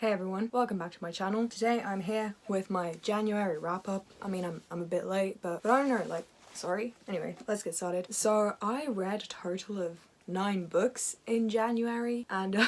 Hey everyone, welcome back to my channel. Today I'm here with my January wrap-up. I mean, I'm a bit late, but I don't know, like, sorry. Anyway, let's get started. So I read a total of 9 books in January, and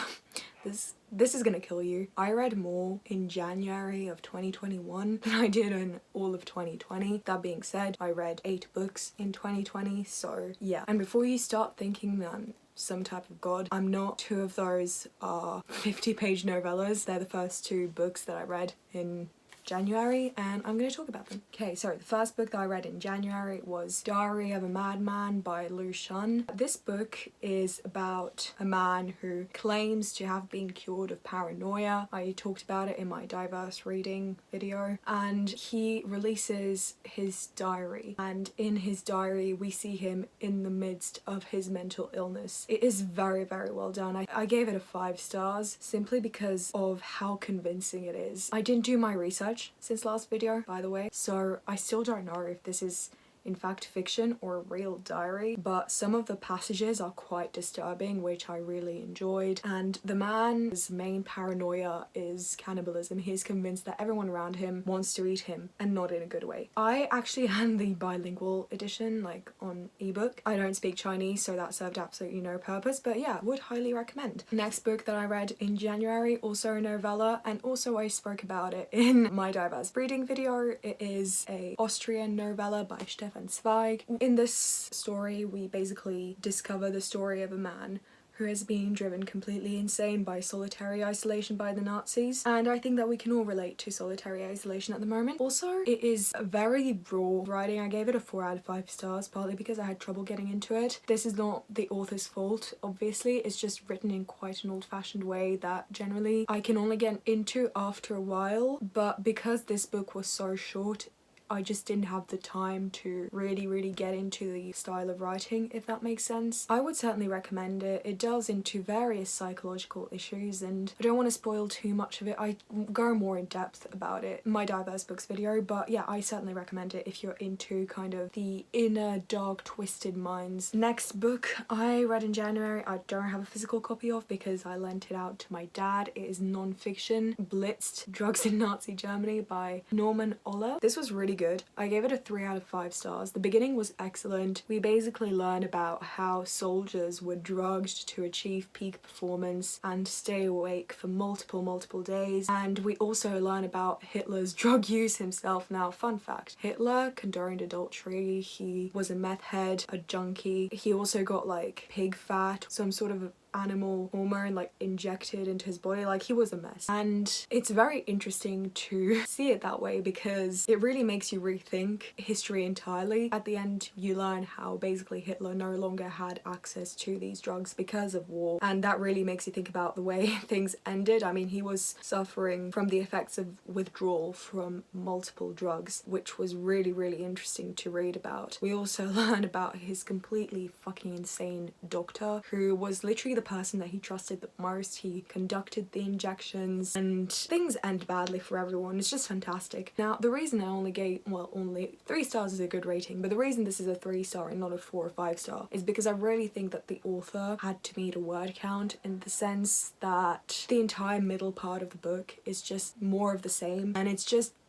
this is gonna kill you. I read more in January of 2021 than I did in all of 2020. That being said, I read 8 books in 2020, so yeah. And before you start thinking that I'm some type of god, I'm not. 2 of those are 50-page novellas. They're the first 2 books that I read in January, and I'm going to talk about them. Okay, so the first book that I read in January was Diary of a Madman by Lu Xun. This book is about a man who claims to have been cured of paranoia. I talked about it in my diverse reading video, and he releases his diary, and in his diary we see him in the midst of his mental illness. It is very, very well done. I gave it a 5 stars simply because of how convincing it is. I didn't do my research since last video, by the way, so I still don't know if this is in fact fiction or a real diary, but some of the passages are quite disturbing, which I really enjoyed. And the man's main paranoia is cannibalism. He's convinced that everyone around him wants to eat him, and not in a good way. I actually had the bilingual edition, like on ebook. I don't speak Chinese, so that served absolutely no purpose, but yeah, would highly recommend. Next book that I read in January, also a novella, and also I spoke about it in my diverse reading video. It is a Austrian novella by Stefan Zweig. In this story, we basically discover the story of a man who has been driven completely insane by solitary isolation by the Nazis, and I think that we can all relate to solitary isolation at the moment. Also, it is very raw writing. I gave it a 4 out of 5 stars, partly because I had trouble getting into it. This is not the author's fault, obviously. It's just written in quite an old-fashioned way that generally I can only get into after a while, but because this book was so short, I just didn't have the time to really get into the style of writing, if that makes sense. I would certainly recommend it. It delves into various psychological issues, and I don't want to spoil too much of it. I go more in depth about it in my diverse books video, but yeah, I certainly recommend it if you're into kind of the inner dark twisted minds. Next book I read in January, I don't have a physical copy of because I lent it out to my dad. It is non-fiction, Blitzed: Drugs in Nazi Germany by Norman Ohler. This was really good. I gave it a 3 out of 5 stars. The beginning was excellent. We basically learn about how soldiers were drugged to achieve peak performance and stay awake for multiple days, and we also learn about Hitler's drug use himself. Now, fun fact, Hitler condoned adultery, he was a meth head, a junkie, he also got like pig fat, some sort of animal hormone like injected into his body. Like, he was a mess, and it's very interesting to see it that way because it really makes you rethink history entirely. At the end you learn how basically Hitler no longer had access to these drugs because of war, and that really makes you think about the way things ended. I mean, he was suffering from the effects of withdrawal from multiple drugs, which was really interesting to read about. We also learn about his completely fucking insane doctor who was literally the person that he trusted the most. He conducted the injections, and things end badly for everyone. It's just fantastic. Now, the reason I only gave, well, only 3 stars is a good rating, but the reason this is a 3 star and not a 4 or 5 star is because I really think that the author had to meet a word count, in the sense that the entire middle part of the book is just more of the same, and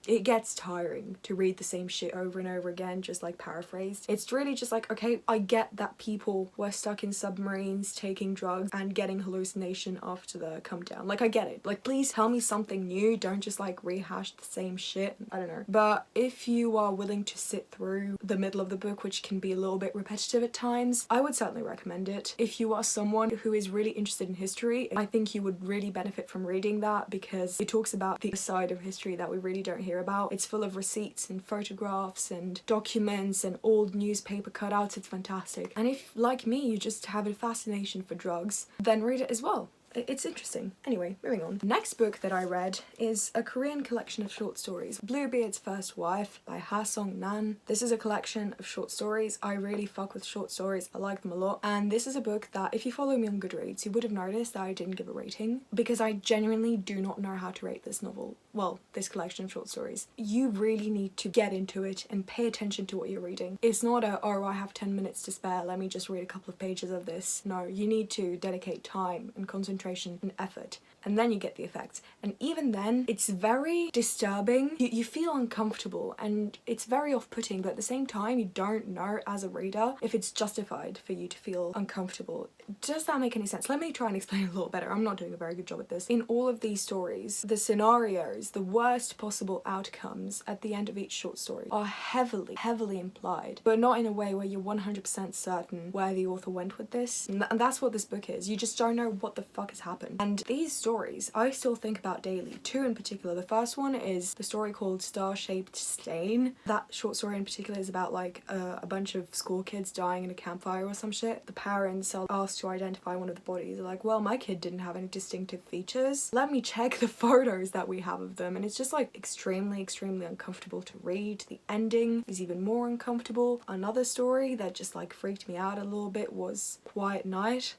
it gets tiring to read the same shit over and over again, just like paraphrased. It's really just like, okay, I get that people were stuck in submarines taking drugs and getting hallucination after the come down. Like, I get it. Like, please tell me something new. Don't just like rehash the same shit. I don't know. But if you are willing to sit through the middle of the book, which can be a little bit repetitive at times, I would certainly recommend it. If you are someone who is really interested in history, I think you would really benefit from reading that, because it talks about the side of history that we really don't hear about. It's full of receipts and photographs and documents and old newspaper cutouts. It's fantastic. And if, like me, you just have a fascination for drugs, then read it as well. It's interesting. Anyway, moving on. Next book that I read is a Korean collection of short stories, Bluebeard's First Wife by Ha Song Nan. This is a collection of short stories. I really fuck with short stories. I like them a lot. And this is a book that, if you follow me on Goodreads, you would have noticed that I didn't give a rating, because I genuinely do not know how to rate this novel. Well, this collection of short stories. You really need to get into it and pay attention to what you're reading. It's not a, oh, I have 10 minutes to spare, let me just read a couple of pages of this. No, you need to dedicate time and concentration and effort. and then you get the effects. And even then, it's very disturbing. You feel uncomfortable, and it's very off-putting, but at the same time, you don't know as a reader if it's justified for you to feel uncomfortable. Does that make any sense? Let me try and explain a little better. I'm not doing a very good job at this. In all of these stories, the scenarios, the worst possible outcomes at the end of each short story are heavily implied, but not in a way where you're 100% certain where the author went with this. And that's what this book is. You just don't know what the fuck has happened. And these stories I still think about daily. Two in particular. The first one is the story called Star-Shaped Stain. That short story in particular is about like a bunch of school kids dying in a campfire or some shit. The parents are asked to identify one of the bodies. They're like, well, my kid didn't have any distinctive features. Let me check the photos that we have of them. And it's just like extremely uncomfortable to read. The ending is even more uncomfortable. Another story that just like freaked me out a little bit was Quiet Night.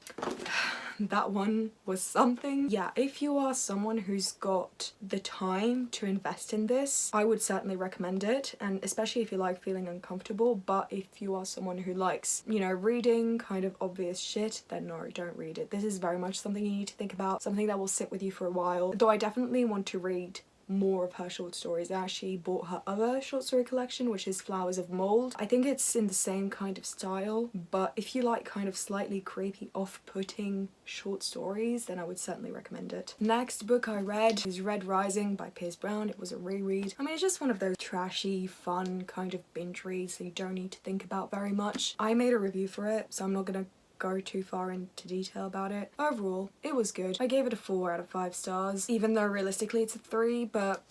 That one was something. Yeah, if you are someone who's got the time to invest in this, I would certainly recommend it, and especially if you like feeling uncomfortable. But if you are someone who likes, you know, reading kind of obvious shit, then no, don't read it. This is very much something you need to think about, something that will sit with you for a while. Though I definitely want to read more of her short stories. I actually bought her other short story collection, which is Flowers of Mold. I think it's in the same kind of style, but if you like kind of slightly creepy, off-putting short stories, then I would certainly recommend it. Next book I read is Red Rising by Piers Brown. It was a reread. I mean, it's just one of those trashy, fun kind of binge reads that you don't need to think about very much. I made a review for it, so I'm not gonna go too far into detail about it. Overall, it was good. I gave it a 4 out of 5 stars, even though realistically it's a 3, but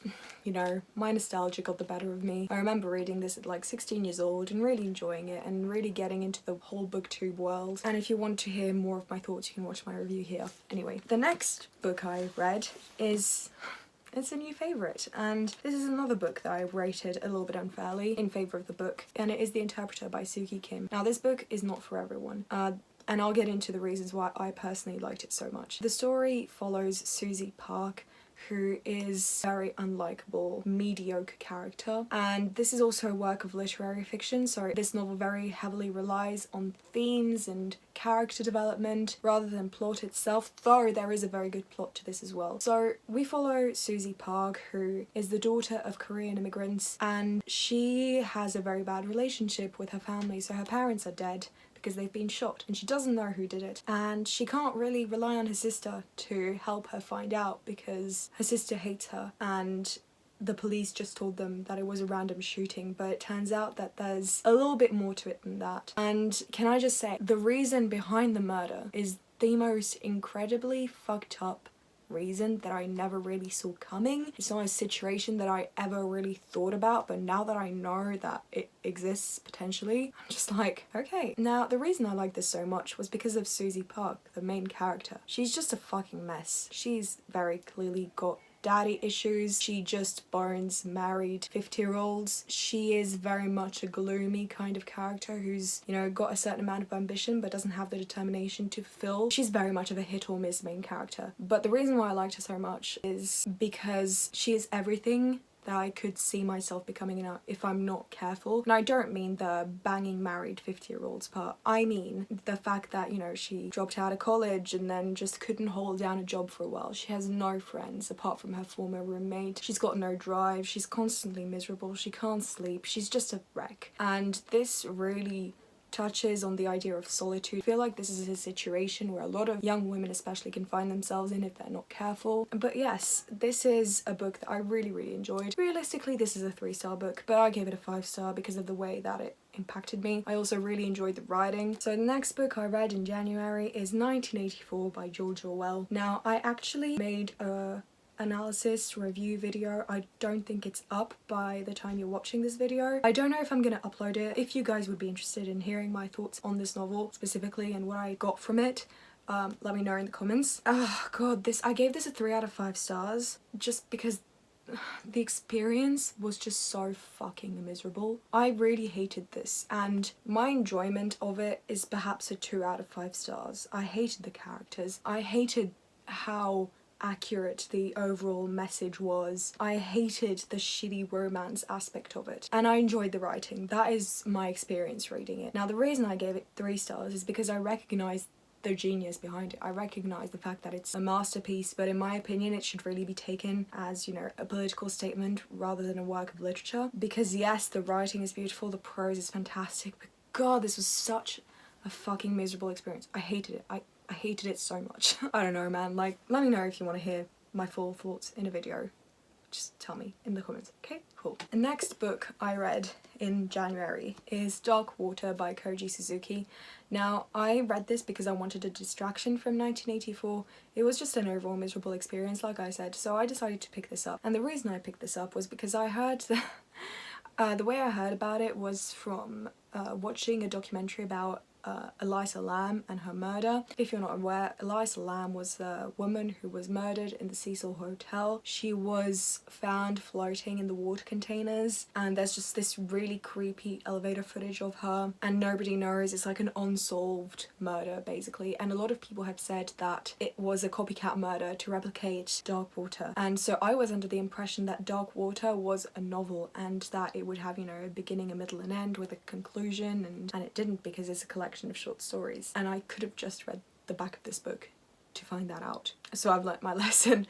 you know, my nostalgia got the better of me. I remember reading this at like 16 years old and really enjoying it and really getting into the whole booktube world. And if you want to hear more of my thoughts, you can watch my review here. Anyway, the next book I read is... it's a new favourite, and this is another book that I rated a little bit unfairly in favour of the book, and it is The Interpreter by Suki Kim. Now, this book is not for everyone. And I'll get into the reasons why I personally liked it so much. The story follows Susie Park, who is a very unlikable, mediocre character. And this is also a work of literary fiction, so this novel very heavily relies on themes and character development rather than plot itself, though there is a very good plot to this as well. So we follow Susie Park, who is the daughter of Korean immigrants, and she has a very bad relationship with her family. So her parents are dead because they've been shot, and she doesn't know who did it, and she can't really rely on her sister to help her find out because her sister hates her, and the police just told them that it was a random shooting, but it turns out that there's a little bit more to it than that. And can I just say, the reason behind the murder is the most incredibly fucked up reason that I never really saw coming. It's not a situation that I ever really thought about, but now that I know that it exists potentially, I'm just like, okay. Now, the reason I like this so much was because of Susie Park, the main character. She's just a fucking mess. She's very clearly got daddy issues. She just bones married 50-year-olds. She is very much a gloomy kind of character who's, you know, got a certain amount of ambition but doesn't have the determination to fulfill. She's very much of a hit or miss main character. But the reason why I liked her so much is because she is everything that I could see myself becoming if I'm not careful. And I don't mean the banging married 50-year-olds part. I mean the fact that, you know, she dropped out of college and then just couldn't hold down a job for a while. She has no friends apart from her former roommate. She's got no drive. She's constantly miserable. She can't sleep. She's just a wreck. And this really touches on the idea of solitude. I feel like this is a situation where a lot of young women especially can find themselves in if they're not careful. But yes, this is a book that I really enjoyed. Realistically, this is a 3-star book, but I gave it a 5-star because of the way that it impacted me. I also really enjoyed the writing. So the next book I read in January is 1984 by George Orwell. Now, I actually made a analysis review video. I don't think it's up by the time you're watching this video. I don't know if I'm gonna upload it. If you guys would be interested in hearing my thoughts on this novel specifically and what I got from it, let me know in the comments. Oh god, I gave this a 3 out of 5 stars just because the experience was just so fucking miserable. I really hated this, and my enjoyment of it is perhaps a 2 out of 5 stars. I hated the characters. I hated how accurate the overall message was. I hated the shitty romance aspect of it, and I enjoyed the writing. That is my experience reading it. Now, the reason I gave it 3 stars is because I recognized the genius behind it. I recognize the fact that it's a masterpiece, but in my opinion it should really be taken as, you know, a political statement rather than a work of literature. Because yes, the writing is beautiful, the prose is fantastic, but god, this was such a fucking miserable experience. I hated it. I hated it so much. I don't know, man. Like, let me know if you want to hear my full thoughts in a video. Just tell me in the comments. Okay, cool. The next book I read in January is Dark Water by Koji Suzuki. Now, I read this because I wanted a distraction from 1984. It was just an overall miserable experience, like I said, so I decided to pick this up. And the reason I picked this up was because I heard the way I heard about it was from watching a documentary about Elisa Lam and her murder. If you're not aware, Elisa Lam was a woman who was murdered in the Cecil Hotel. She was found floating in the water containers, and there's just this really creepy elevator footage of her, and nobody knows. It's like an unsolved murder basically, and a lot of people have said that it was a copycat murder to replicate Dark Water. And so I was under the impression that Dark Water was a novel and that it would have, you know, a beginning, a middle and end with a conclusion, and it didn't, because it's a collection of short stories, and I could have just read the back of this book to find that out. So I've learnt my lesson.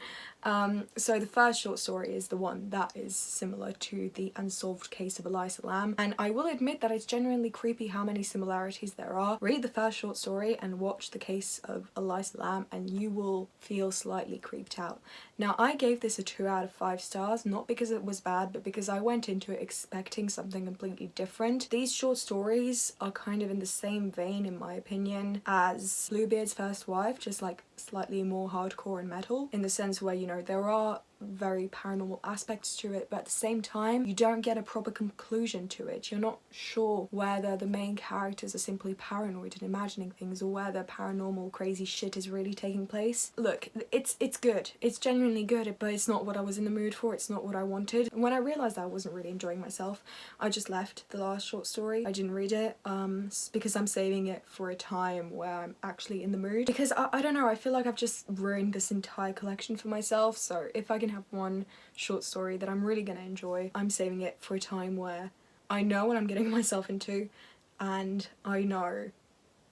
So the first short story is the one that is similar to the unsolved case of Elisa Lam, and I will admit that it's genuinely creepy how many similarities there are. Read the first short story and watch the case of Elisa Lam and you will feel slightly creeped out. Now, I gave this a 2 out of 5 stars, not because it was bad, but because I went into it expecting something completely different. These short stories are kind of in the same vein, in my opinion, as Bluebeard's First Wife, just like slightly more hardcore and metal, in the sense where, you know, there are very paranormal aspects to it, but at the same time you don't get a proper conclusion to it. You're not sure whether the main characters are simply paranoid and imagining things, or whether paranormal crazy shit is really taking place. Look, it's good, it's genuinely good, but it's not what I was in the mood for. It's not what I wanted. When I realized I wasn't really enjoying myself, I just left the last short story. I didn't read it because I'm saving it for a time where I'm actually in the mood, because I don't know, I feel like I've just ruined this entire collection for myself. So if I can have one short story that I'm really gonna enjoy, I'm saving it for a time where I know what I'm getting myself into and I know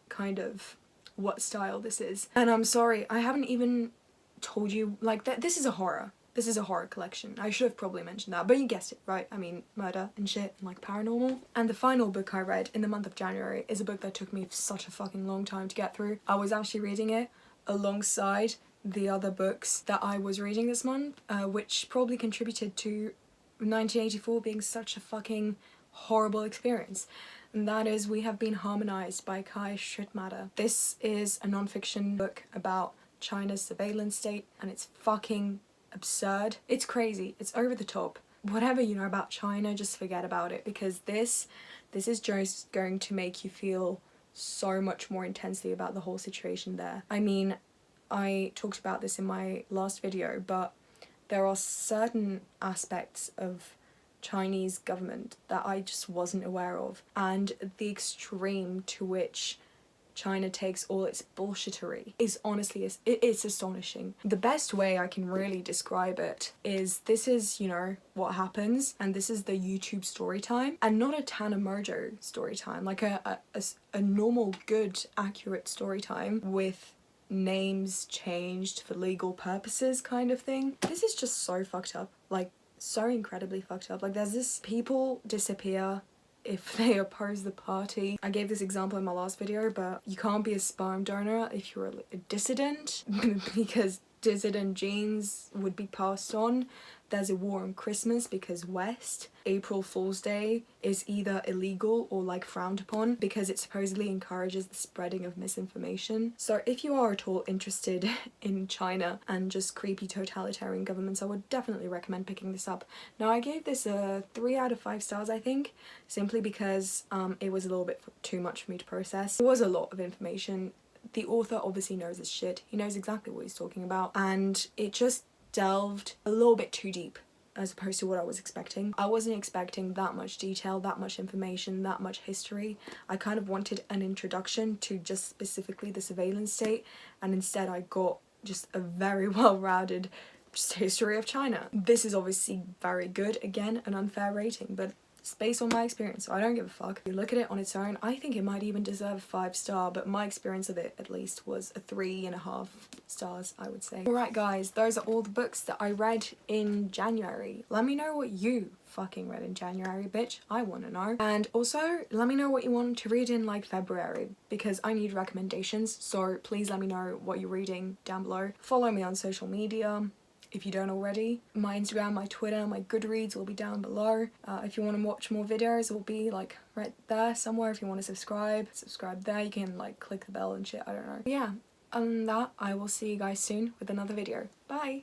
kind of what style this is. And I'm sorry, I haven't even told you, like, that this is a horror. This is a horror collection. I should have probably mentioned that, but you guessed it, right? I mean, murder and shit and like paranormal. And the final book I read in the month of January is a book that took me such a fucking long time to get through. I was actually reading it alongside the other books that I was reading this month, which probably contributed to 1984 being such a fucking horrible experience. And that is We Have Been Harmonized by Kai Strittmatter. This is a non-fiction book about China's surveillance state, and it's fucking absurd. It's crazy, it's over the top. Whatever you know about China, just forget about it, because this is just going to make you feel so much more intensely about the whole situation there. I mean, I talked about this in my last video, but there are certain aspects of Chinese government that I just wasn't aware of, and the extreme to which China takes all its bullshittery is honestly, it's astonishing. The best way I can really describe it is, this is, you know, what happens, and this is the YouTube story time, and not a Tana Mojo story time, like a normal, good, accurate story time with names changed for legal purposes kind of thing. This is just so fucked up, like so incredibly fucked up. Like, there's this, people disappear if they oppose the party. I gave this example in my last video, but you can't be a sperm donor if you're a dissident because dissident genes would be passed on. There's a war on Christmas because West, April Fool's Day is either illegal or like frowned upon because it supposedly encourages the spreading of misinformation. So if you are at all interested in China and just creepy totalitarian governments, I would definitely recommend picking this up. Now, I gave this a 3 out of 5 stars, I think, simply because it was a little bit too much for me to process. It was a lot of information. The author obviously knows his shit. He knows exactly what he's talking about, and it just delved a little bit too deep as opposed to what I was expecting. I wasn't expecting that much detail, that much information, that much history. I kind of wanted an introduction to just specifically the surveillance state, and instead I got just a very well-rounded history of China. This is obviously very good. Again, an unfair rating, but It's based on my experience, so I don't give a fuck. If you look at it on its own, I think it might even deserve a 5-star, but my experience of it at least was a 3.5 stars, I would say. Alright guys, those are all the books that I read in January. Let me know what you fucking read in January, bitch. I want to know. And also, let me know what you want to read in like February, because I need recommendations, so please let me know what you're reading down below. Follow me on social media if you don't already. My Instagram, my Twitter, my Goodreads will be down below. If you want to watch more videos, it will be like right there somewhere. If you want to subscribe there. You can like click the bell and shit, I don't know. Yeah, other than that, I will see you guys soon with another video. Bye!